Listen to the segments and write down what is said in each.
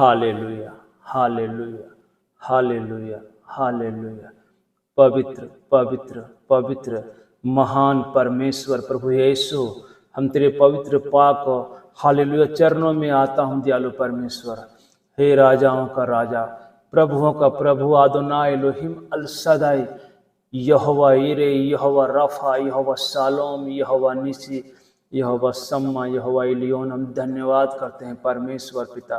Hallelujah, hallelujah, hallelujah, hallelujah. पवित्र पवित्र पवित्र महान परमेश्वर प्रभु यीशु, हम तेरे पवित्र पाक हालेलुया चरणों में आता हूँ दयालु परमेश्वर। हे राजाओं का राजा, प्रभुओं का प्रभु, आदोनाय एलोहिम अल सदाई, यहोवा इरे, यहोवा रफा, यहोवा शालोम, यहोवा निसी, यहोवा सम्मा, यहोवा इलियोन। हम धन्यवाद करते हैं परमेश्वर पिता,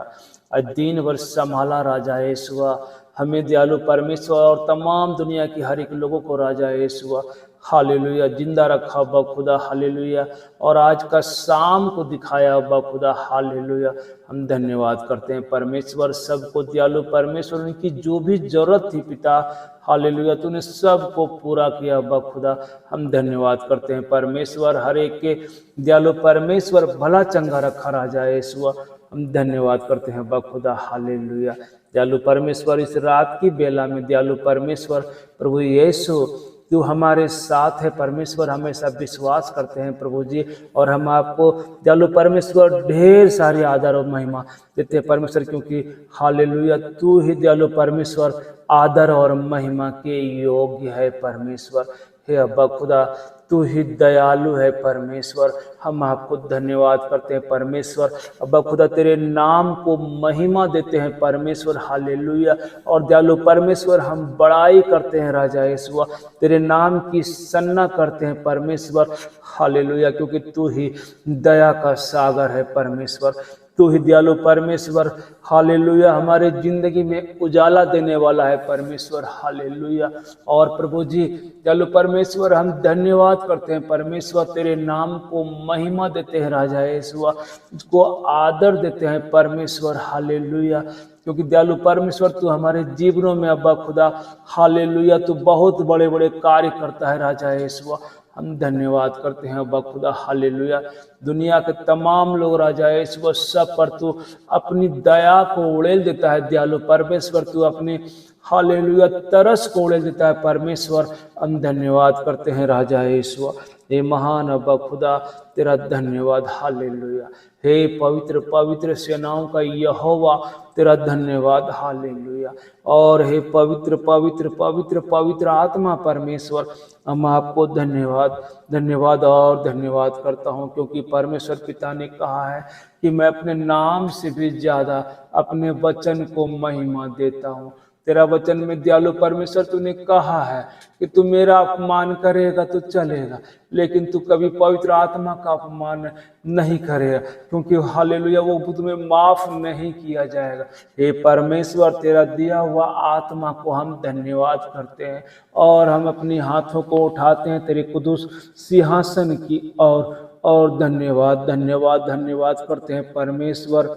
आज दिन भर संभाला राजा यीशुआ हमें दयालु परमेश्वर, और तमाम दुनिया की हर एक लोगों को राजा यीशुआ हालेलुया जिंदा रखा अब्बा खुदा हालेलुया, और आज का शाम को दिखाया अब्बा खुदा हालेलुया। हम धन्यवाद करते हैं परमेश्वर, सबको दयालु परमेश्वर, उनकी जो भी जरूरत थी पिता हालेलुया तूने सबको पूरा किया अब्बा खुदा। हम धन्यवाद करते हैं परमेश्वर, हर एक के दयालु परमेश्वर भला चंगा रखा राजा यीशुआ। हम धन्यवाद करते हैं अब्बा खुदा हालेलुया। दयालु परमेश्वर, इस रात की बेला में दयालु परमेश्वर प्रभु यीशु तू हमारे साथ है परमेश्वर, हमेशा विश्वास करते हैं प्रभु जी, और हम आपको दयालु परमेश्वर ढेर सारी आदर और महिमा देते हैं परमेश्वर, क्योंकि हालेलुया तू ही दयालु परमेश्वर आदर और महिमा के योग्य है परमेश्वर। हे अब्बा खुदा तू ही दयालु है परमेश्वर, हम आपको धन्यवाद करते हैं परमेश्वर। अब्बा खुदा तेरे नाम को महिमा देते हैं परमेश्वर हालेलुया, और दयालु परमेश्वर हम बड़ाई करते हैं राजा यीशुआ, तेरे नाम की सन्ना करते हैं परमेश्वर हालेलुया, क्योंकि तू ही दया का सागर है परमेश्वर, तू ही दयालु परमेश्वर हालेलुया हमारे जिंदगी में उजाला देने वाला है परमेश्वर हालेलुया। और प्रभु जी दयालु परमेश्वर हम धन्यवाद करते हैं परमेश्वर, तेरे नाम को महिमा देते हैं राजा यीशुआ, उसको आदर देते हैं परमेश्वर हालेलुया, क्योंकि दयालु परमेश्वर तू हमारे जीवनों में अब्बा खुदा हालेलुया तू बहुत बड़े बड़े कार्य करता है राजा यीशुआ। हम धन्यवाद करते हैं अब्बा खुदा हालेलुया। दुनिया के तमाम लोग राजा यीशुआ सब पर तू अपनी दया को उड़ेल देता है दयालु परमेश्वर, तू अपनी हालेलुया तरस को उड़ेल देता है परमेश्वर। हम धन्यवाद करते हैं राजा यीशुआ, हे महान अब्बा खुदा तेरा धन्यवाद हालेलुया। हे पवित्र पवित्र सेनाओं का यहोवा तेरा धन्यवाद हालेलुया, और हे पवित्र पवित्र पवित्र पवित्र आत्मा परमेश्वर हम आपको धन्यवाद धन्यवाद और धन्यवाद करता हूँ, क्योंकि परमेश्वर पिता ने कहा है कि मैं अपने नाम से भी ज्यादा अपने वचन को महिमा देता हूँ। तेरा वचन में दयालु परमेश्वर तूने कहा है कि तू मेरा अपमान करेगा तो चलेगा, लेकिन तू कभी पवित्र आत्मा का अपमान नहीं करेगा, क्योंकि हालेलुया वो तुम्हें माफ नहीं किया जाएगा। हे परमेश्वर तेरा दिया हुआ आत्मा को हम धन्यवाद करते हैं, और हम अपनी हाथों को उठाते हैं तेरे कुदूस सिंहासन की और धन्यवाद धन्यवाद धन्यवाद करते हैं परमेश्वर,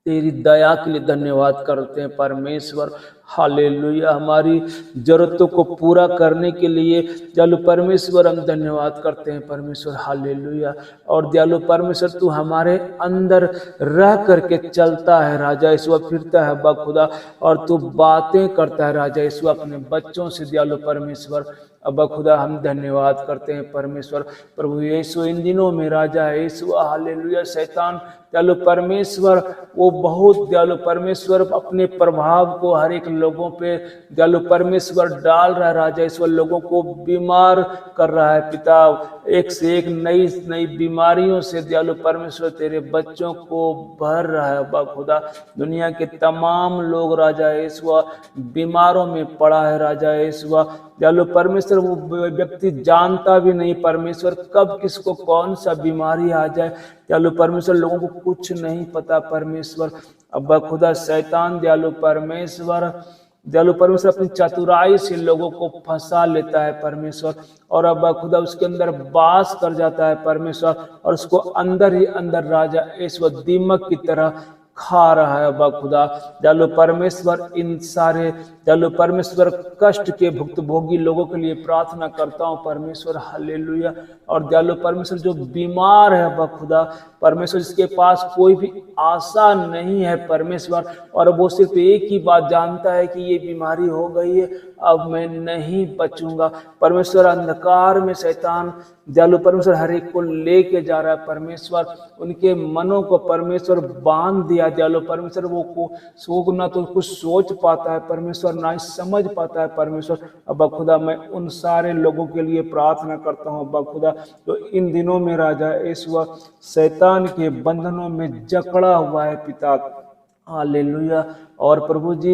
तेरी दया के लिए धन्यवाद करते हैं परमेश्वर हालेलुया। हमारी जरूरतों को पूरा करने के लिए दयालु परमेश्वर हम धन्यवाद करते हैं परमेश्वर हालेलुया, और दयालु परमेश्वर तू हमारे अंदर रह करके चलता है राजा यीशुआ, फिरता है अब्बा खुदा, और तू बातें करता है राजा यीशुआ अपने बच्चों से दयालु परमेश्वर अब्बा खुदा। हम धन्यवाद करते हैं परमेश्वर प्रभु यीशु, इन दिनों में राजा यीशुआ हालेलुया शैतान दयालु परमेश्वर वो बहुत दयालु परमेश्वर अपने प्रभाव को हर एक लोगों पे दयालु परमेश्वर डाल रहा है राजा ईश्वर, लोगों को बीमार कर रहा है पिता, एक से एक नई नई बीमारियों से दयालु परमेश्वर तेरे बच्चों को भर रहा है अब्बा खुदा। दुनिया के तमाम लोग राजा ईश्वर बीमारों में पड़ा है राजा ईश्वर दयालु परमेश्वर, वो व्यक्ति जानता भी नहीं परमेश्वर कब किसको कौन सा बीमारी आ जाए दयालु परमेश्वर, लोगों को कुछ नहीं पता परमेश्वर अब्बा खुदा। शैतान दयालु परमेश्वर अपनी चतुराई से लोगों को फंसा लेता है परमेश्वर, और अब्बा खुदा उसके अंदर वास कर जाता है परमेश्वर, और उसको अंदर ही अंदर राजा ईश्वर दीमक की तरह खा रहा है अब्बा खुदा। दयालु परमेश्वर इन सारे दयालु परमेश्वर कष्ट के भुक्तभोगी लोगों के लिए प्रार्थना करता हूँ परमेश्वर हालेलुया। और दयालु परमेश्वर जो बीमार है अब्बा खुदा परमेश्वर, जिसके पास कोई भी आशा नहीं है परमेश्वर, और वो सिर्फ एक ही बात जानता है कि ये बीमारी हो गई है अब मैं नहीं बचूंगा परमेश्वर। अंधकार में शैतान दयालु परमेश्वर हर एक को लेके जा रहा है परमेश्वर, उनके मनों को परमेश्वर बांध दिया गया दयालु परमेश्वर, वो ना तो कुछ सोच पाता है परमेश्वर, ना ही समझ पाता है परमेश्वर। अब्बा खुदा मैं उन सारे लोगों के लिए प्रार्थना करता हूँ अब्बा खुदा, तो इन दिनों में राजा यीशु शैतान के बंधनों में जकड़ा हुआ है पिता, हालेलुया। और प्रभु जी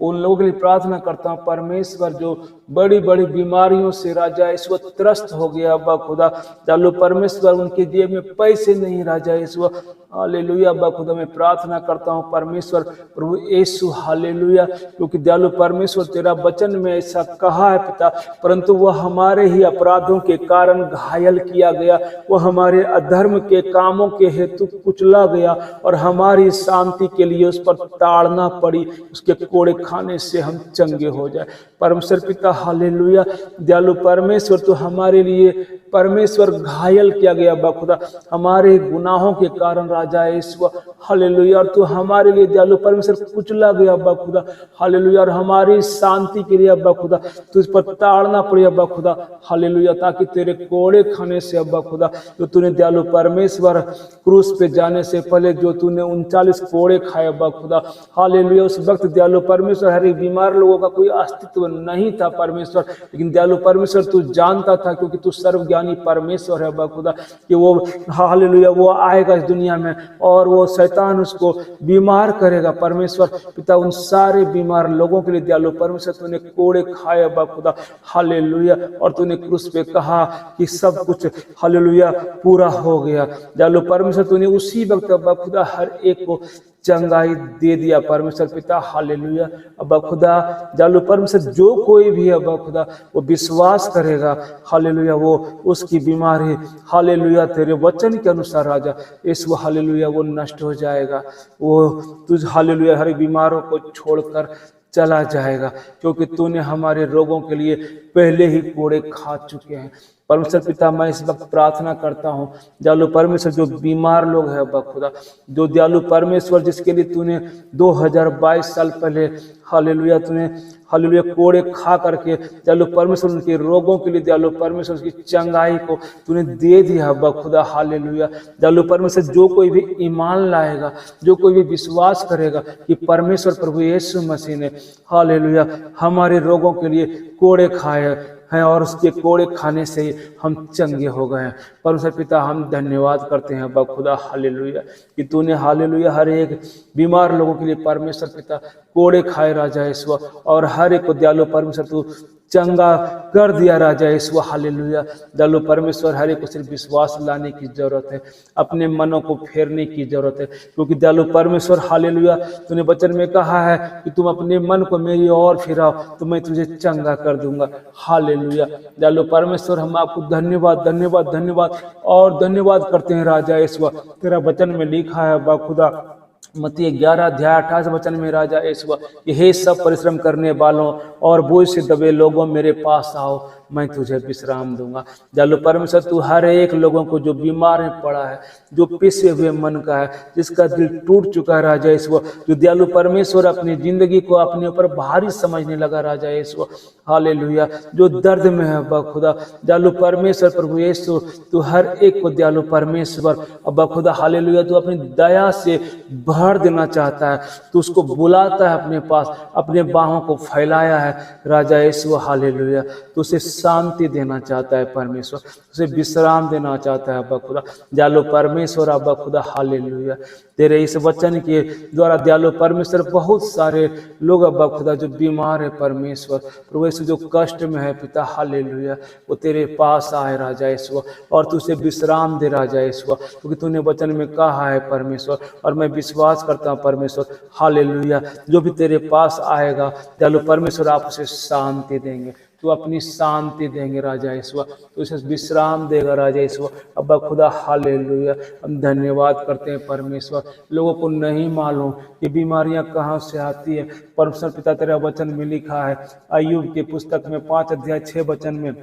उन लोगों के लिए प्रार्थना करता हूँ परमेश्वर जो बड़ी बड़ी बीमारियों से राजा इस वक्त त्रस्त हो गया अब्बा खुदा, दयालु परमेश्वर उनके जेब में पैसे नहीं राजा इस वक्त, हालेलुया अब्बा खुदा मैं प्रार्थना करता हूँ परमेश्वर प्रभु यीशु, हालेलुया, क्योंकि दयालु परमेश्वर तेरा वचन में ऐसा कहा है पिता, परंतु वह हमारे ही अपराधों के कारण घायल किया गया, वह हमारे अधर्म के कामों के हेतु कुचला गया और हमारी शांति के लिए उस पर ताड़ना पड़ी, उसके कोड़े खाने से हम चंगे हो जाए। परमेश्वर पिता हालेलुया, दयालु परमेश्वर तो हमारे लिए परमेश्वर घायल किया गया अब्बा खुदा, हमारे गुनाहों के कारण राजा ईश्वर, हालेलुया, और तू हमारे लिए दयालु परमेश्वर कुचला गया अब्बा खुदा, हालेलुया, और हमारी शांति के लिए अब्बा खुदा तुझ पर ताड़ना पड़ी अब्बा खुदा, हालेलुया, ताकि तेरे कोड़े खाने से अब्बा खुदा जो तूने दयालु परमेश्वर क्रूस पे जाने से पहले जो तूने 39 कोड़े खाए अब्बा खुदा, हालेलुया, उस वक्त दयालु परमेश्वर हर एक बीमार लोगों का कोई अस्तित्व नहीं था परमेश्वर, लेकिन दयालु परमेश्वर तू जानता था क्योंकि तू सर्वज्ञानी परमेश्वर है अब्बा खुदा कि वो हालेलुया वो आएगा इस दुनिया में और वो शैतान उसको बीमार करेगा परमेश्वर पिता, उन सारे बीमार लोगों के लिए दयालु परमेश्वर तूने कोड़े खाए अब्बा खुदा, हालेलुया, और तूने क्रूस पे कहा कि सब कुछ हालेलुया पूरा हो गया, दयालु परमेश्वर तूने उसी वक्त अब्बा खुदा हर एक को चंगाई दे दिया परमेश्वर पिता, हालेलुया, अब्बा खुदा दयालु परमेश्वर जो कोई भी अब्बा खुदा वो विश्वास करेगा, हालेलुया, वो उसकी बीमारी हालेलुया तेरे वचन के अनुसार राजा इस वो हालेलुया वो नष्ट हो जाएगा, वो तुझ हालेलुया हर बीमारों को छोड़कर चला जाएगा, क्योंकि तूने हमारे रोगों के लिए पहले ही कोड़े खा चुके हैं। परमेश्वर पिता मैं इस वक्त प्रार्थना करता हूँ दयालु परमेश्वर जो बीमार लोग हैं अब्बा खुदा, जो दयालु परमेश्वर जिसके लिए तूने 2022 साल पहले हालेलुया तूने हालेलुया कोड़े खा करके दयालु परमेश्वर उनके रोगों के लिए दयालु परमेश्वर उसकी चंगाई को तूने दे दिया अब्बा खुदा, हालेलुया, दयालु परमेश्वर जो कोई भी ईमान लाएगा, जो कोई भी विश्वास करेगा कि परमेश्वर प्रभु यीशु मसीह ने हालेलुया हमारे रोगों के लिए कोड़े खाए हैं और उसके कोड़े खाने से ही हम चंगे हो गए हैं। परमेश्वर पिता हम धन्यवाद करते हैं अब्बा खुदा, हालेलुया, कि तूने हालेलुया हर एक बीमार लोगों के लिए परमेश्वर पिता कोड़े खाए राजा ईश्वर, और हर एक को दयालु परमेश्वर तू चंगा कर दिया राजा ईश्वर, हालेलुया, दयालु परमेश्वर हर एक को सिर्फ विश्वास लाने की जरूरत है, अपने मनों को फेरने की जरूरत है, क्योंकि दयालु परमेश्वर हालेलुया तूने वचन में कहा है कि तुम अपने मन को मेरी ओर फिराओ तो मैं तुझे चंगा कर दूंगा, हालेलुया, दयालु परमेश्वर हम आपको धन्यवाद धन्यवाद धन्यवाद और धन्यवाद करते हैं राजा ईश्वर। तेरा वचन में लिखा है अब्बा खुदा मत्ती 11 अध्याय 28 वचन में राजा ईश्वर कि हे सब परिश्रम करने वालों और बोझ से दबे लोगों मेरे पास आओ मैं तुझे विश्राम दूंगा। दयालु परमेश्वर तू हर एक लोगों को जो बीमार है पड़ा है, जो पिसे हुए मन का है, जिसका दिल टूट चुका है राजा ईश्वर, जो दयालु परमेश्वर अपनी जिंदगी को अपने ऊपर भारी समझने लगा राजा ईश्वर, हालेलुया, जो दर्द में है अब्बा खुदा, दयालु परमेश्वर प्रभु यीशु तू हर एक को दयालु परमेश्वर अब्बा खुदा हालेलुया तू अपनी दया से भर देना चाहता है, तू उसको बुलाता है अपने पास, अपने बाहों को फैलाया है राजा ईश्वर, हालेलुया, तू उसे शांति देना चाहता है परमेश्वर, उसे विश्राम देना चाहता है अब्बा खुदा, दयालु परमेश्वर अब्बा खुदा, हालेलुया, तेरे इस वचन के द्वारा दयालु परमेश्वर बहुत सारे लोग अब्बा खुदा जो बीमार है परमेश्वर प्रभु यीशु जो कष्ट में है पिता, हालेलुया, वो तेरे पास आए राजा ईश्वर और तू उसे विश्राम दे राजा ईश्वर, क्योंकि तूने वचन में कहा है परमेश्वर, और मैं विश्वास करता हूँ परमेश्वर, हालेलुया, जो भी तेरे पास आएगा दयालु परमेश्वर आप उसे शांति देंगे, तू अपनी शांति देंगे राजा ईश्वर, तू इसे विश्राम देगा राजा ईश्वर, अब्बा खुदा, हालेलुया, हम धन्यवाद करते हैं परमेश्वर। लोगों को नहीं मालूम कि बीमारियां कहाँ से आती है, परमेश्वर पिता तेरा वचन में लिखा है अय्यूब की पुस्तक में 5 अध्याय 6 वचन में,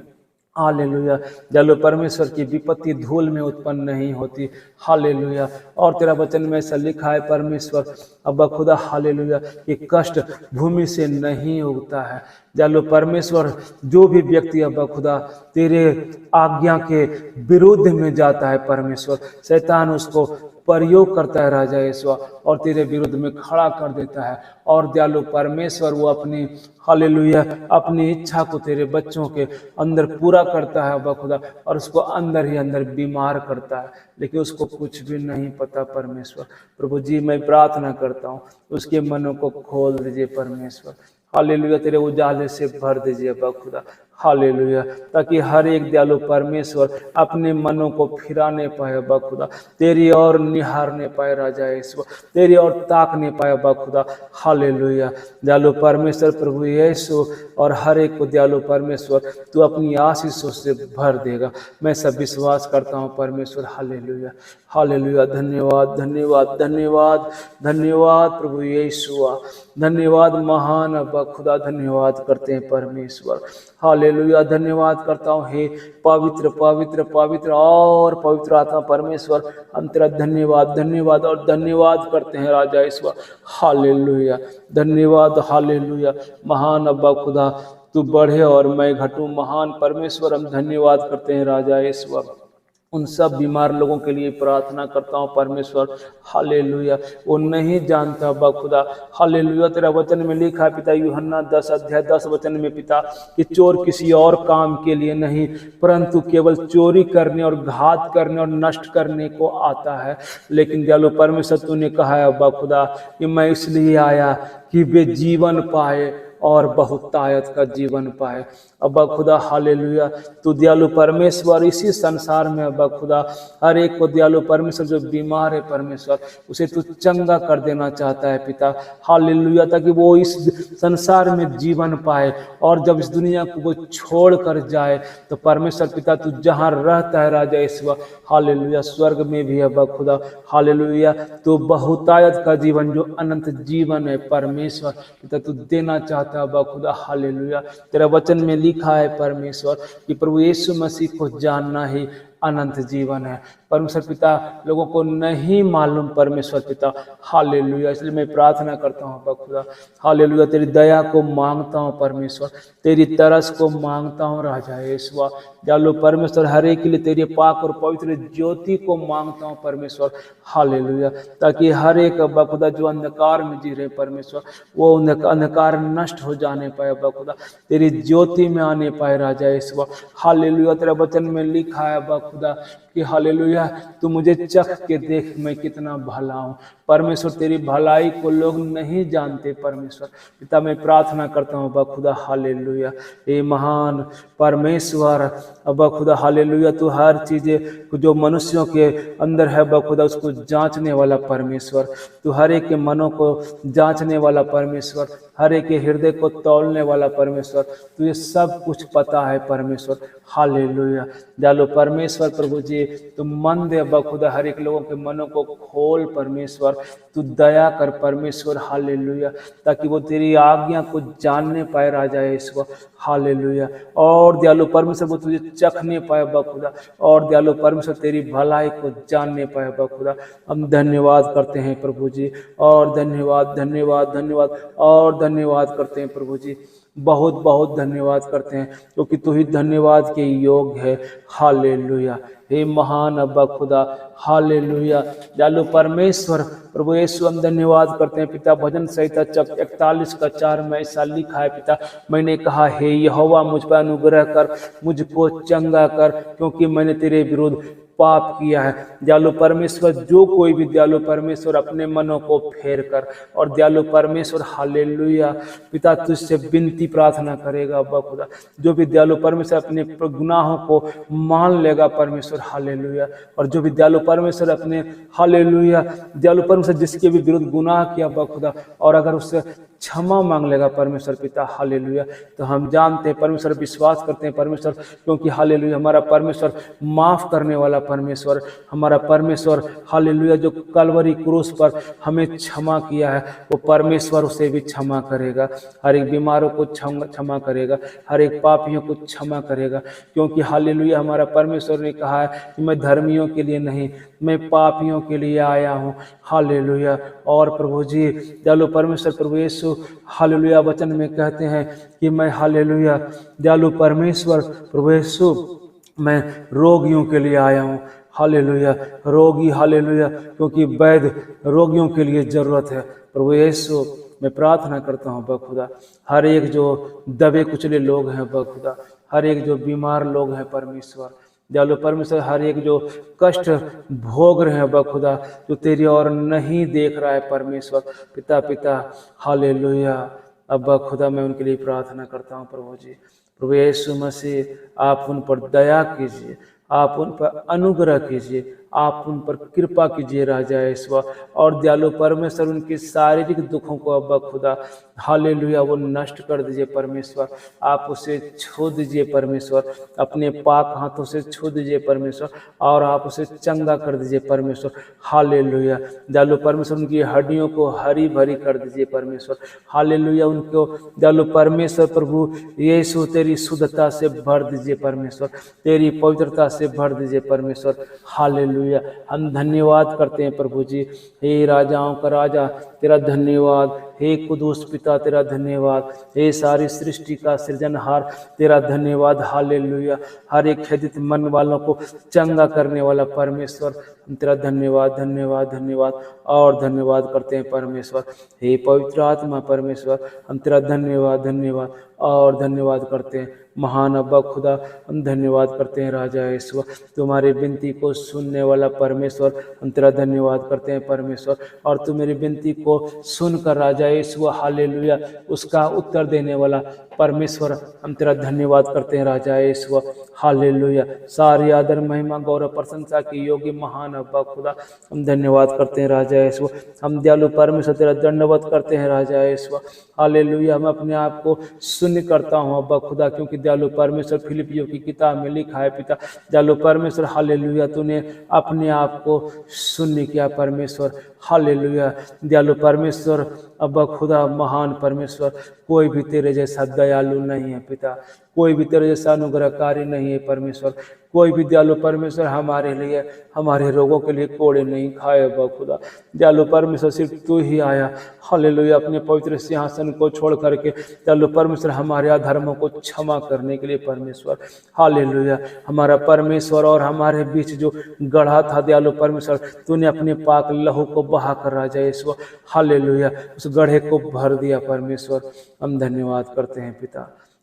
हालेलुया, दयालु परमेश्वर की विपत्ति धूल में उत्पन्न नहीं होती, हालेलुया, और तेरा वचन में ऐसा लिखा है परमेश्वर अब्बा खुदा, हालेलुया, कि कष्ट भूमि से नहीं उगता है, दयालु परमेश्वर जो भी व्यक्ति अब्बा खुदा तेरे आज्ञा के विरुद्ध में जाता है परमेश्वर, शैतान उसको प्रयोग करता है राजा यीशु, और तेरे विरुद्ध में खड़ा कर देता है। और दयालु परमेश्वर वो अपनी हालेलुया अपनी इच्छा को तेरे बच्चों के अंदर पूरा करता है अब्बा खुदा, और उसको अंदर ही अंदर बीमार करता है, लेकिन उसको कुछ भी नहीं पता परमेश्वर। प्रभु जी मैं प्रार्थना करता हूँ उसके मनों को खोल दीजिए परमेश्वर, हालेलुया तेरे उजाले से भर दीजिए अब्बा खुदा, हालेलुया, ताकि हर एक दयालु परमेश्वर अपने मनों को फिराने पाए अब्बा खुदा, तेरी ओर निहारने पाए राजा यीशु, तेरी ओर ताकने पाए अब्बा खुदा, हालेलुया। दयालु परमेश्वर प्रभु यीशु, और हर एक को दयालु परमेश्वर तू अपनी आशीषों से भर देगा, मैं सब विश्वास करता हूँ परमेश्वर, हालेलुया हालेलुया। धन्यवाद धन्यवाद धन्यवाद धन्यवाद प्रभु यीशु, धन्यवाद महान अब्बा खुदा, धन्यवाद करते हैं परमेश्वर, हालेलुया। धन्यवाद करता हूँ हे पवित्र पवित्र पवित्र और पवित्र आत्मा परमेश्वर, हम तेरा धन्यवाद धन्यवाद और धन्यवाद करते हैं राजा ईश्वर, हालेलुया। धन्यवाद हालेलुया महान अब्बा खुदा, तू बढ़े और मैं घटूं महान परमेश्वर, हम धन्यवाद करते हैं राजा ईश्वर। उन सब बीमार लोगों के लिए प्रार्थना करता हूँ परमेश्वर, हालेलुया। वो नहीं जानता अब्बा खुदा, हालेलुया, तेरा वचन में लिखा है पिता यूहन्ना 10 में पिता कि चोर किसी और काम के लिए नहीं परंतु केवल चोरी करने और घात करने और नष्ट करने को आता है, लेकिन दयालु परमेश्वर तूने कहा है अब्बा खुदा कि मैं इसलिए आया कि वे जीवन पाए और बहुतायत का जीवन पाए। अब्बा खुदा हालेलुया, तू दयालु परमेश्वर इसी संसार में अब्बा खुदा हर एक को दयालु परमेश्वर जो बीमार है परमेश्वर उसे तू चंगा कर देना चाहता है पिता, हालेलुया, ताकि वो इस संसार में जीवन पाए और जब इस दुनिया को वो छोड़ कर जाए तो परमेश्वर पिता तू जहाँ रहता है राजा ईश्वर, हालेलुया, स्वर्ग में भी अब्बा खुदा, हालेलुया, तो बहुतायत का जीवन जो अनंत जीवन है परमेश्वर पिता तू देना चाहता है अब्बा खुदा, हालेलुया। तेरा वचन में लिखा है परमेश्वर कि प्रभु यीशु मसीह को जानना ही अनंत जीवन है परमेश्वर पिता, लोगों को नहीं मालूम परमेश्वर पिता, हालेलुया, इसलिए मैं प्रार्थना करता हूँ अब्बा खुदा, हालेलुया, तेरी दया को मांगता हूँ परमेश्वर, तेरी तरस को मांगता हूँ राजा यीशुआ, दयालु परमेश्वर हर एक के लिए तेरी पाक और पवित्र ज्योति को मांगता हूँ परमेश्वर, हालेलुया, ताकि हर एक अब्बा खुदा जो अंधकार में जी रहे परमेश्वर वो अंधकार नष्ट हो जाने पाए अब्बा खुदा, तेरी ज्योति में आने पाए राजा यीशुआ, हालेलुया। तेरा वचन में लिखा है अब्बा खुदा कि हालेलुया तू मुझे चख के देख मैं कितना भला हूँ परमेश्वर, तेरी भलाई को लोग नहीं जानते परमेश्वर पिता, मैं प्रार्थना करता हूँ अब्बा खुदा, हालेलुया, ये महान परमेश्वर अब्बा खुदा, हालेलुया, तू हर चीज़ें जो मनुष्यों के अंदर है अब्बा खुदा उसको जांचने वाला परमेश्वर, तू हर एक के मनों को जांचने वाला परमेश्वर, हर एक के हृदय को तौलने वाला परमेश्वर, तुझे सब कुछ पता है परमेश्वर, हालेलुया। दयालु परमेश्वर प्रभु जी तू मन दे अब्बा खुदा, हर एक लोगों के मनों को खोल परमेश्वर, तू दया कर परमेश्वर, हालेलुया, ताकि वो तेरी आज्ञा को जानने पाए राजा यीशु, हालेलुया, और दयालु परमेश्वर वो तुझे चखने पाए अब्बा खुदा, और दयालु परमेश्वर तेरी भलाई को जानने पाए अब्बा खुदा। हम धन्यवाद करते हैं प्रभु जी, और धन्यवाद धन्यवाद धन्यवाद और धन्यवाद करते हैं प्रभु जी, बहुत बहुत धन्यवाद करते हैं क्योंकि तू ही धन्यवाद के योग्य है, हालेलुया, हे महान अब्बा खुदा, हालेलुया। दयालु परमेश्वर प्रभु यीशु हम धन्यवाद करते हैं पिता, भजन संहिता 41:4 में ऐसा लिखा है पिता, मैंने कहा हे यहोवा मुझ पर अनुग्रह कर, मुझको चंगा कर क्योंकि मैंने तेरे विरुद्ध पाप किया है। दयालु परमेश्वर जो कोई भी दयालु परमेश्वर अपने मनों को फेर कर और दयालु परमेश्वर हालेलुया पिता तुझसे विनती प्रार्थना करेगा अब्बा खुदा, जो भी दयालु परमेश्वर अपने गुनाहों को मान लेगा परमेश्वर, हालेलुया, और जो भी दयालु परमेश्वर अपने हालेलुया दयालु परमेश्वर जिसके भी विरुद्ध गुनाह किया अब्बा खुदा और अगर उससे क्षमा मांग लेगा परमेश्वर पिता, हालेलुया, तो हम जानते हैं परमेश्वर, विश्वास करते हैं परमेश्वर, क्योंकि हालेलुया हमारा परमेश्वर माफ करने वाला परमेश्वर, हमारा परमेश्वर हालेलुया जो कलवरी क्रूस पर हमें क्षमा किया है वो परमेश्वर उसे भी क्षमा करेगा, हर एक बीमारों को क्षमा करेगा, हर एक पापियों को क्षमा करेगा, क्योंकि हालेलुया हमारा परमेश्वर ने कहा है कि मैं धर्मियों के लिए नहीं मैं पापियों के लिए आया हूँ, हालेलुया। और प्रभु जी दयालु परमेश्वर प्रभु यीशु हालेलुया वचन में कहते हैं कि मैं हालेलुया दयालु परमेश्वर प्रभु यीशु मैं रोगियों के लिए आया हूँ, हालेलुया। रोगी हालेलुया, क्योंकि वैद्य रोगियों के लिए ज़रूरत है। प्रभु यीशु मैं प्रार्थना करता हूँ बखुदा, हर एक जो दबे कुचले लोग हैं बखुदा, हर एक जो बीमार लोग हैं परमेश्वर, दयालु परमेश्वर, हर एक जो कष्ट भोग रहे हैं बखुदा, जो तेरी ओर नहीं देख रहा है परमेश्वर, पिता हालेलुया। अब खुदा मैं उनके लिए प्रार्थना करता हूँ प्रभु जी। प्रभु यीशु मसीह आप उन पर दया कीजिए, आप उन पर अनुग्रह कीजिए, आप उन पर कृपा कीजिए राजा ईश्वर। और दयालु परमेश्वर उनके शारीरिक दुखों को अब खुदा हालेलुया वो नष्ट कर दीजिए परमेश्वर। आप उसे छू दीजिए परमेश्वर, अपने पाक हाथों से छू दीजिए परमेश्वर, और आप उसे चंगा कर दीजिए परमेश्वर। हालेलुया दयालु परमेश्वर, उनकी हड्डियों को हरी भरी कर दीजिए परमेश्वर। हालेलुया उनको दयालु परमेश्वर प्रभु यीशु तेरी शुद्धता से भर दीजिए परमेश्वर, तेरी पवित्रता से भर दीजिए परमेश्वर। हालेलुया हम धन्यवाद करते हैं प्रभु जी। हे राजाओं का राजा तेरा धन्यवाद, हे कुदूस पिता तेरा धन्यवाद, हे सारी सृष्टि का सृजनहार तेरा धन्यवाद। हालेलुया हर एक खेदित मन वालों को चंगा करने वाला परमेश्वर हम तेरा धन्यवाद धन्यवाद धन्यवाद और धन्यवाद करते हैं परमेश्वर। हे पवित्र आत्मा परमेश्वर हम तेरा धन्यवाद धन्यवाद और धन्यवाद करते हैं। महान अब्बा खुदा हम धन्यवाद करते हैं राजा ईश्वर, तुम्हारी विनती को सुनने वाला परमेश्वर हम तेरा धन्यवाद करते हैं परमेश्वर। और तू मेरी विनती को सुनकर राजा ईश्वर हालेलुया उसका उत्तर देने वाला परमेश्वर हम तेरा धन्यवाद करते हैं राजा ईश्वर। हालेलुया सारी आदर महिमा गौरव प्रशंसा की योग्य महान अब्बा खुदा हम धन्यवाद करते हैं राजा ईश्वर। हम दयालु परमेश्वर तेरा दंडवत करते हैं राजा ईश्वर। हालेलुया मैं अपने आप को शून्य करता हूँ अब्बा खुदा, क्योंकि दयालु परमेश्वर फिलिपियों की किताब में लिखा है पिता दयालु परमेश्वर हालेलुया तूने अपने आप को शून्य किया परमेश्वर। हालेलुया दयालु परमेश्वर अब्बा खुदा महान परमेश्वर, कोई भी तेरे जैसा दयालु नहीं है पिता, कोई भी तेरे जैसा अनुग्रहकारी नहीं है परमेश्वर, कोई भी दयालु परमेश्वर हमारे लिए हमारे रोगों के लिए कोड़े नहीं खाए अब्बा खुदा। दयालु परमेश्वर सिर्फ तू ही आया हालेलुया अपने पवित्र सिंहासन को छोड़ करके दयालु परमेश्वर हमारे अधर्मों को क्षमा करने के लिए परमेश्वर। हालेलुया हमारा परमेश्वर और हमारे बीच जो गढ़ा था दयालु परमेश्वर तूने अपने पाक लहू को बहा कर राजा ईश्वर हालेलुया उस गढ़े को भर दिया परमेश्वर। हम धन्यवाद करते हैं पिता।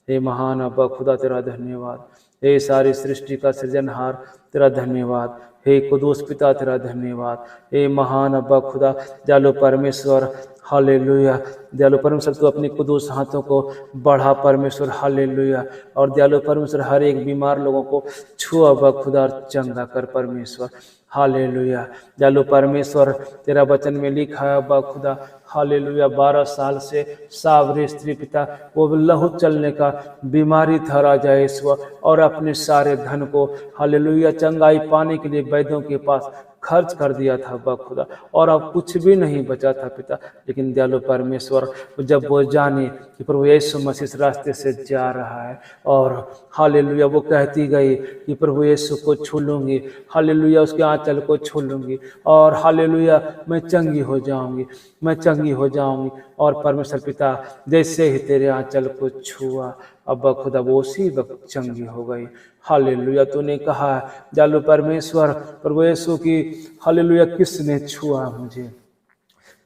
हे महान अब्बा खुदा तेरा धन्यवाद, हे सारी सृष्टि का सृजनहार तेरा धन्यवाद, हे कुदूस पिता तेरा धन्यवाद, हे महान अब्बा खुदा दयालु परमेश्वर हालेलुया। दयालु परमेश्वर तू अपने कुदूस हाथों को बढ़ा परमेश्वर हालेलुया। और दयालु परमेश्वर हर एक बीमार लोगों को छू अब्बा खुदा चंगा कर परमेश्वर। हालेलुया दयालु परमेश्वर तेरा वचन में लिखा है अब्बा खुदा हालेलुया 12 साल से सावरी स्त्री पिता वो लहू चलने का बीमारी था राजा ईश्वर, और अपने सारे धन को हालेलुया चंगाई पाने के लिए वैद्यों के पास खर्च कर दिया था अब्बा खुदा, और अब कुछ भी नहीं बचा था पिता। लेकिन दयालु परमेश्वर जब वो जाने कि प्रभु यीशु मसीह इस रास्ते से जा रहा है, और हालेलुया वो कहती गई कि प्रभु यीशु को छू लूंगी, हालेलुया उसके आंचल को छू लूंगी, और हालेलुया मैं चंगी हो जाऊंगी, मैं चंगी हो जाऊंगी। और परमेश्वर पिता जैसे ही तेरे आंचल को छुआ अब्बा खुदा वो उसी वक्त चंगी हो गई। हालेलुया तूने कहा दयालु परमेश्वर प्रभु यीशु की हालेलुया किसने छुआ मुझे,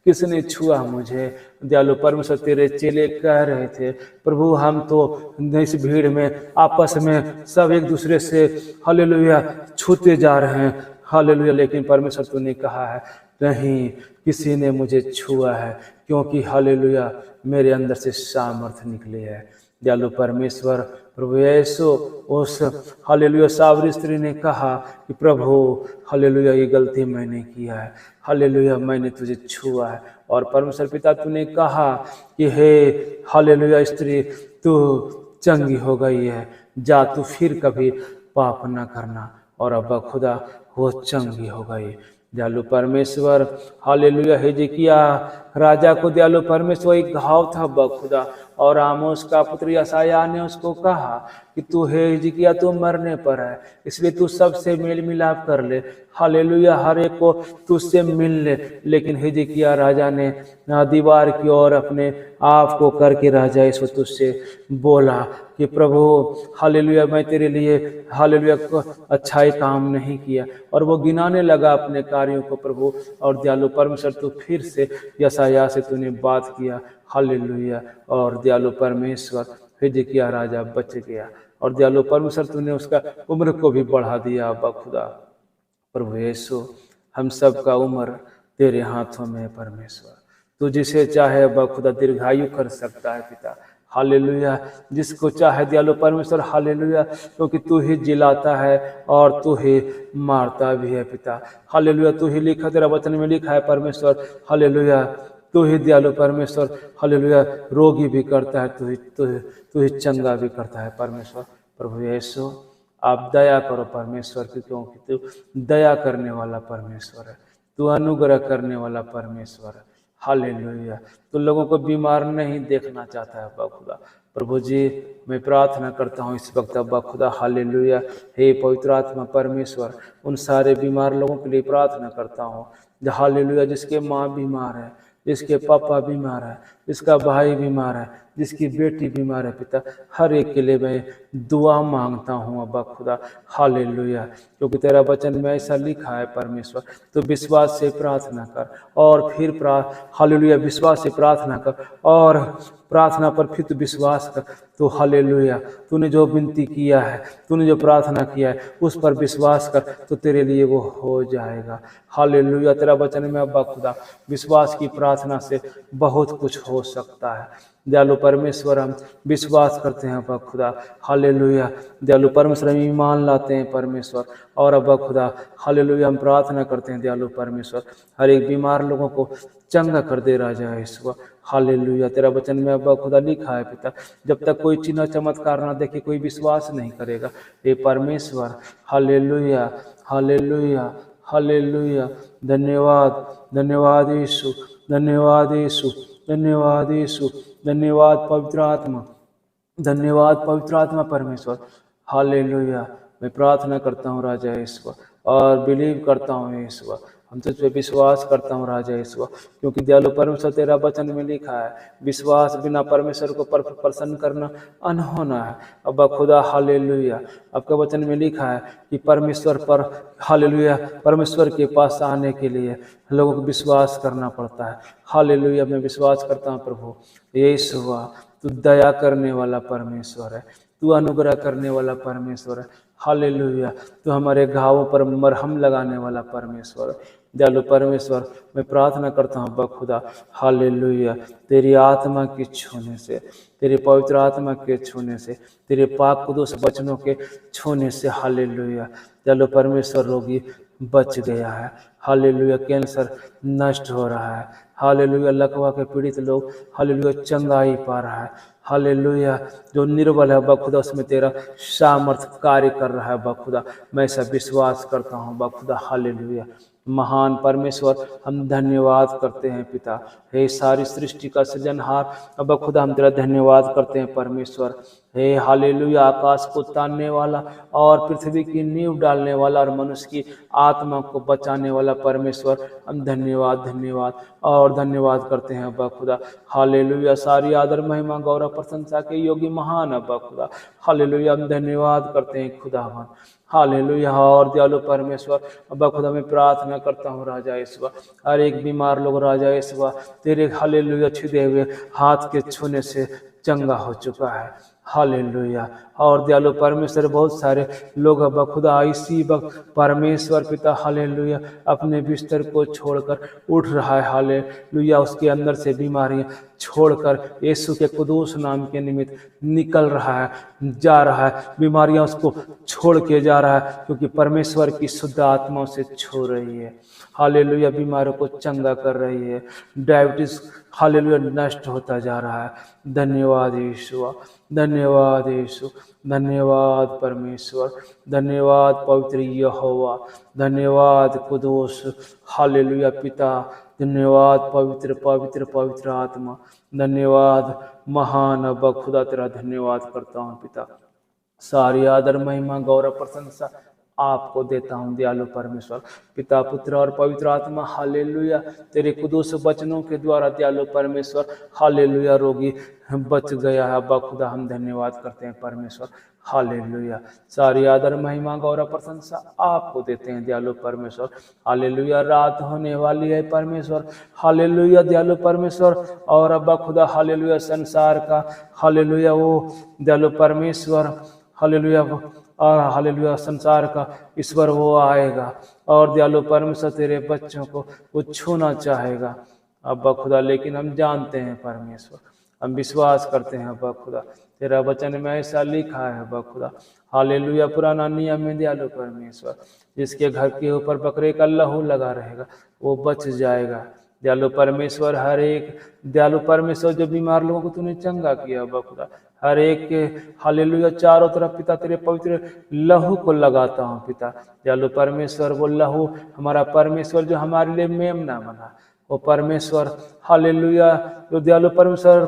किसने छुआ मुझे। दयालु परमेश्वर तेरे चेले कह रहे थे प्रभु हम तो इस भीड़ में आपस में सब एक दूसरे से हालेलुया छूते जा रहे हैं हालेलुया, लेकिन परमेश्वर तूने कहा है नहीं किसी ने मुझे छुआ है, क्योंकि हालेलुया मेरे अंदर से सामर्थ्य निकले है। दयालु परमेश्वर प्रभु यीशु उस हालेलुया सावरी स्त्री ने कहा कि प्रभु हालेलुया ये गलती मैंने किया है, हालेलुया मैंने तुझे छुआ है। और परमेश्वर पिता तूने कहा कि हे हालेलुया स्त्री तू चंगी हो गई है, जा तू फिर कभी पाप न करना। और अब्बा खुदा वो चंगी हो गई। दयालु परमेश्वर हालेलुया हिजकिया राजा को दयालु परमेश्वर एक घाव था अब्बा खुदा, और आमोस का पुत्र यशायाह ने उसको कहा कि तू हे हिजकिया तू मरने पर है, इसलिए तू सबसे मेल मिलाप कर ले हालेलुया, हर एक को तुझसे मिल ले। लेकिन हिजकिय्याह राजा ने दीवार की ओर अपने आप को करके राजा यीशु तुझसे बोला कि प्रभु हालेलुया, मैं तेरे लिए हालेलुया अच्छाई काम नहीं किया, और वो गिनाने लगा अपने कार्यों को प्रभु। और दयालु परमेश्वर तू फिर से यशायाह से तूने बात किया, हालेलुया, और दयालु परमेश्वर हिजकिय्याह राजा बच गया। और दयालु परमेश्वर तूने उसका उम्र को भी बढ़ा दिया। अब्बा खुदा प्रभु यीशु, हम सब का उम्र तेरे हाथों में है परमेश्वर। तू जिसे चाहे अब्बा खुदा दीर्घायु कर सकता है पिता, हालेलुया, जिसको चाहे दयालु परमेश्वर, हालेलुया, क्योंकि तू ही जिलाता है और तू ही मारता भी है पिता, हालेलुया। तू ही लिखा, तेरा वचन में लिखा है परमेश्वर, हालेलुया, तू ही दयालु परमेश्वर, हालेलुया, रोगी भी करता है, तू ही चंगा भी करता है परमेश्वर। प्रभु यीशु, आप दया करो परमेश्वर की, क्योंकि तू दया करने वाला परमेश्वर है, तू अनुग्रह करने वाला परमेश्वर है, हालेलुया। तू लोगों को बीमार नहीं देखना चाहता है अब्बा खुदा। प्रभु जी, मैं प्रार्थना करता हूँ इस वक्त अब्बा खुदा, हालेलुया, हे पवित्र आत्मा परमेश्वर, उन सारे बीमार लोगों के लिए प्रार्थना करता हूँ, हालेलुया, जिसके माँ बीमार है, जिसके पापा बीमार है, जिसका भाई बीमार है, जिसकी बेटी बीमार है पिता, हर एक के लिए मैं दुआ मांगता हूँ अब्बा खुदा, हालेलुया, क्योंकि तेरा वचन में ऐसा लिखा है परमेश्वर। तो विश्वास से प्रार्थना कर और फिर हालेलुया, विश्वास से प्रार्थना कर और प्रार्थना पर फिर तू विश्वास कर। तो हालेलुया, तूने जो विनती किया है, तूने जो प्रार्थना किया है, उस पर विश्वास कर, तो तेरे लिए वो हो जाएगा। हालेलुया, तेरा वचन में अब्बा खुदा, विश्वास की प्रार्थना से बहुत कुछ हो सकता है। दयालु परमेश्वर, हम विश्वास करते हैं अब्बा खुदा, हालेलुया, दयालु परमेश्वर, हम ईमान लाते हैं परमेश्वर, और अब्बा खुदा हालेलुया, हम प्रार्थना करते हैं दयालु परमेश्वर, हर एक बीमार लोगों को चंगा कर दे राजा यीशु, हालेलुया। तेरा वचन में अब्बा खुदा लिखा है पिता, जब तक कोई चिन्ह चमत्कार ना देखे कोई विश्वास नहीं करेगा। हे परमेश्वर, हालेलुया, हालेलुया, हालेलुया, धन्यवाद, धन्यवाद यीशु, धन्यवाद यीशु, धन्यवाद यीशु, धन्यवाद पवित्र आत्मा, धन्यवाद पवित्र आत्मा परमेश्वर, हालेलुया। मैं प्रार्थना करता हूँ राजा यीशु, और बिलीव करता हूँ यीशु, हम तुझ पे विश्वास करता हूँ राजा यीशु, क्योंकि दयालु परमेश्वर तेरा वचन में लिखा है, विश्वास बिना परमेश्वर को प्रसन्न करना अनहोना है। अब्बा खुदा हालेलुया, आपका वचन में लिखा है कि परमेश्वर पर हालेलुया, परमेश्वर के पास आने के लिए लोगों को विश्वास करना पड़ता है। हालेलुया, मैं विश्वास करता हूँ प्रभु यीशु, तू दया करने वाला परमेश्वर है, तू अनुग्रह करने वाला परमेश्वर है, हालेलुया, तू हमारे घावों पर मरहम लगाने वाला परमेश्वर है। दयालु परमेश्वर, मैं प्रार्थना करता हूँ अब्बा खुदा, हालेलुया, तेरी आत्मा के छूने से, तेरे पवित्र आत्मा के छूने से, तेरे पाक कुदूस वचनों के छूने से, हालेलुया, दयालु परमेश्वर, रोगी बच गया है, हालेलुया, कैंसर नष्ट हो रहा है, हालेलुया, लकवा के पीड़ित लोग हालेलुया चंगाई पा रहा है, हालेलुया, जो निर्बल है अब्बा खुदा, उसमें तेरा सामर्थ कार्य कर रहा है अब्बा खुदा, मैं ऐसा विश्वास करता हूँ अब्बा खुदा, हालेलुया। महान परमेश्वर, हम धन्यवाद करते हैं पिता, हे सारी सृष्टि का सृजनहार अब्बा खुदा, हम तेरा धन्यवाद करते हैं परमेश्वर, हे हालेलुया, आकाश को तानने वाला और पृथ्वी की नींव डालने वाला और मनुष्य की आत्मा को बचाने वाला परमेश्वर, हम धन्यवाद, धन्यवाद और धन्यवाद करते हैं अब्बा खुदा, हालेलुया। सारी आदर महिमा गौरव प्रशंसा के योगी महान अब्बा खुदा, हालेलुया, हम धन्यवाद करते हैं खुदावन, हालेलुया। और दयालु परमेश्वर अब्बा खुदा, मैं प्रार्थना करता हूँ राजा यीशु, हर एक बीमार लोग राजा यीशु तेरे हालेलुया छुए हुए हाथ के छूने से चंगा हो चुका है, हालेलुया। और दयालु परमेश्वर, बहुत सारे लोग अब्बा खुदा इसी वक्त परमेश्वर पिता हालेलुया अपने बिस्तर को छोड़कर उठ रहा है, हालेलुया, उसके अंदर से बीमारियां छोड़कर यीशु के कुदूस नाम के निमित्त निकल रहा है, जा रहा है, बीमारियां उसको छोड़ के जा रहा है, क्योंकि परमेश्वर की शुद्ध आत्मा उसे छू रही है, हालेलुया, बीमारों को चंगा कर रही है, डायबिटीज हालेलुया नष्ट होता जा रहा है। धन्यवाद यीशु, धन्यवाद यीशु, धन्यवाद परमेश्वर, धन्यवाद पवित्र यहोवा, धन्यवाद कुदूस हालेलुया पिता, धन्यवाद पवित्र पवित्र पवित्र आत्मा, धन्यवाद महान अब्बा खुदा, तेरा धन्यवाद करता हूँ पिता। सारी आदर महिमा गौरव प्रशंसा आपको देता हूँ दयालु परमेश्वर, पिता पुत्र और पवित्र आत्मा। हालेलुया, तेरे कुदूस वचनों के द्वारा दयालु परमेश्वर, हालेलुया, रोगी बच गया है। अब्बा खुदा हम धन्यवाद करते हैं परमेश्वर। हालेलुया, सारी आदर महिमा गौरव प्रशंसा आपको देते हैं दयालु परमेश्वर। हालेलुया, रात होने वाली है परमेश्वर। हालेलुया दयालु परमेश्वर। और अब्बा खुदा हालेलुया, संसार का हालेलुया वो दयालु परमेश्वर, हालेलुया, और हालेलुया संसार का ईश्वर वो आएगा और दयालु परमेश्वर तेरे बच्चों को वो छूना चाहेगा अब्बा खुदा। लेकिन हम जानते हैं परमेश्वर, हम विश्वास करते हैं अब्बा खुदा, तेरा वचन में ऐसा लिखा है अब्बा खुदा। हालेलुया, पुराना नियम में दयालु परमेश्वर, जिसके घर के ऊपर बकरे का लहू लगा रहेगा वो बच जाएगा दयालु परमेश्वर। हर एक दयालु परमेश्वर जो बीमार लोगों को तूने चंगा किया अब्बा खुदा, हर एक के हालेलुया चारों तरफ पिता तेरे पवित्र लहू को लगाता हूँ पिता दयालु परमेश्वर। वो लहू हमारा परमेश्वर जो हमारे लिए मेमना बना, वो परमेश्वर हालेलुया जो दयालु परमेश्वर,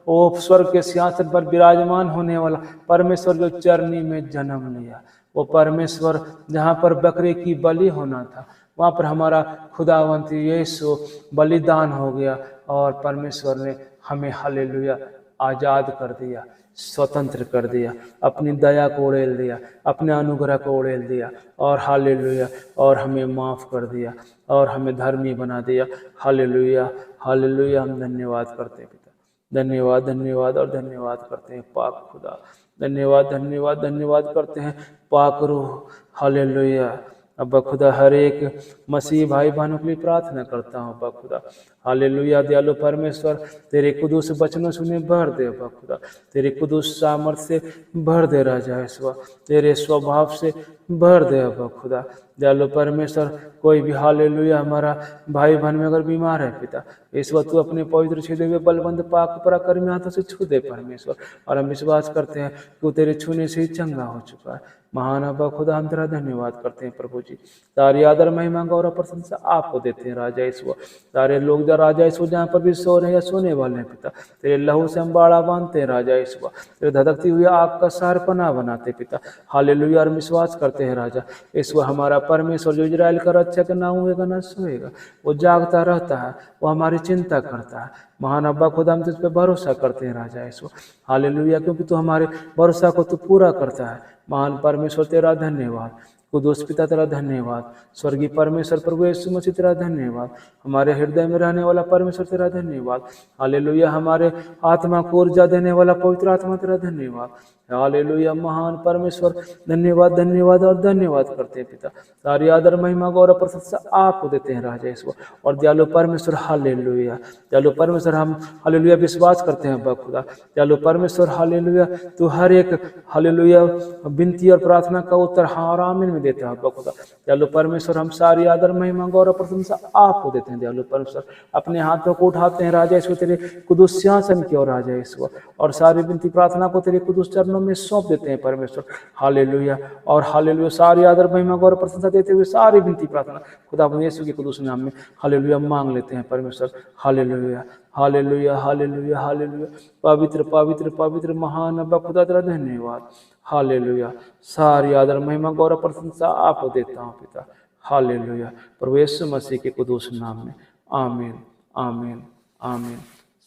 वो स्वर्ग के सिंहासन पर विराजमान होने वाला परमेश्वर जो चरनी में जन्म लिया, वो परमेश्वर जहाँ पर बकरे की बलि होना था वहाँ पर हमारा खुदावंत यीशु बलिदान हो गया और परमेश्वर ने हमें हालेलुया आज़ाद कर दिया, स्वतंत्र कर दिया, अपनी दया को उड़ेल दिया, अपने अनुग्रह को उड़ेल दिया और हालेलुया, और हमें माफ़ कर दिया और हमें धर्मी बना दिया। हालेलुया हालेलुया, हम धन्यवाद करते हैं पिता, धन्यवाद धन्यवाद और धन्यवाद करते हैं पाक खुदा, धन्यवाद धन्यवाद धन्यवाद करते हैं पाक रूह। हालेलुया अब्बा खुदा, हर एक मसीह भाई बहनों के लिए प्रार्थना करता हूँ अब्बा खुदा। हालेलुया दयालु परमेश्वर, तेरे कुदूस वचनों से उन्हें भर दे अब्बा खुदा, तेरे कुदूस सामर्थ से भर दे राजा ईश्वर, तेरे स्वभाव से भर दे अब्बा खुदा दयालु परमेश्वर। कोई भी हालेलुया हमारा भाई बहन में अगर बीमार है पिता ईश्वर, तू अपने पवित्र छुए हुए बलवंत पाक पराक्रमी हाथों से छू दे परमेश्वर। और हम विश्वास करते हैं कि तेरे छूने से ही चंगा हो चुका है। महान अब्बा खुदा, हम तेरा धन्यवाद करते हैं प्रभु जी। सारी आदर महिमा गौरव प्रशंसा आपको देते हैं राजा ईश्वर। सारे लोग जो राजा ईश्वर जहाँ पर भी सो रहे हैं या सोने वाले हैं पिता, तेरे लहू से हम बाड़ा बांधते हैं राजा ईश्वर, तेरे धधकती हुई आग का सारपना बनाते पिता। हालेलुया, और विश्वास करते हैं राजा ईश्वर, हमारा परमेश्वर जो इजराइल का रक्षक ना हुएगा ना सोएगा, वो जागता रहता है, वो हमारी चिंता करता है। महान अब्बा खुदा, हम तुझ पे भरोसा करते हैं राजा ईश्वर। हालेलुया, क्योंकि तू हमारे भरोसा को तू पूरा करता है। महान परमेश्वर तेरा धन्यवाद, कुदूस पिता तेरा धन्यवाद, स्वर्गीय परमेश्वर प्रभु यीशु मसीह तेरा धन्यवाद, हमारे हृदय में रहने वाला परमेश्वर तेरा धन्यवाद। हालेलुया, हमारे आत्मा को ऊर्जा देने वाला पवित्र आत्मा तेरा धन्यवाद। हालेलुया, महान परमेश्वर धन्यवाद धन्यवाद और धन्यवाद करते हैं पिता। सारी आदर महिमा गौरव प्रशंसा आपको देते हैं राजा ईश्वर और दयालु परमेश्वर। हालेलुया दयालु परमेश्वर, हम हालेलुया विश्वास करते हैं अब्बा खुदा दयालु परमेश्वर। हालेलुया, तू हर एक हालेलुया विनती और प्रार्थना का उत्तर हाँ और आमीन में देते हैं अब्बा खुदा दयालु परमेश्वर। हम सारी आदर महिमा गौरव प्रशंसा आपको देते हैं दयालु परमेश्वर। अपने हाथों को उठाते हैं राजा ईश्वर तेरे कुदूस सिंहासन की ओर राजा ईश्वर, और सारी विनती प्रार्थना को तेरे कुदूस चरणों में सौंप देते हैं परमेश्वर। हालेलुया और हालेलुया, सारी आदर महिमा गौरव प्रशंसा देते हुए सारी विनती प्रार्थना खुदा यीशु के कुदूस नाम में हालेलुया मांग लेते हैं परमेश्वर। हालेलुया हालेलुया हालेलुया हालेलुया, पवित्र पवित्र पवित्र महान अब्बा खुदा तेरा धन्यवाद। हालेलुया, सारी आदर महिमा गौरव प्रशंसा आपको देता हूँ पिता। हालेलुया, प्रभु यीशु मसीह के कुदूस नाम में आमीन आमीन आमीन।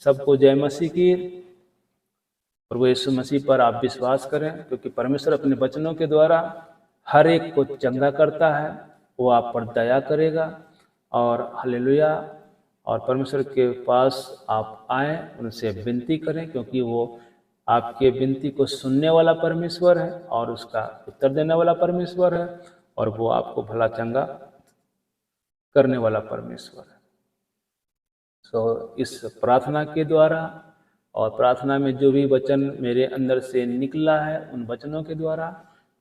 सबको जय मसीह की। प्रभु यीशु मसीह पर आप विश्वास करें, क्योंकि परमेश्वर अपने वचनों के द्वारा हर एक को चंगा करता है, वो आप पर दया करेगा। और हालेलुया, और परमेश्वर के पास आप आएँ, उनसे विनती करें, क्योंकि वो आपके विनती को सुनने वाला परमेश्वर है और उसका उत्तर देने वाला परमेश्वर है, और वो आपको भला चंगा करने वाला परमेश्वर है। सो इस प्रार्थना के द्वारा और प्रार्थना में जो भी वचन मेरे अंदर से निकला है, उन वचनों के द्वारा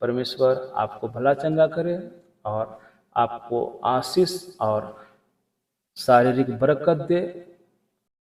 परमेश्वर आपको भला चंगा करे और आपको आशीष और शारीरिक बरकत दे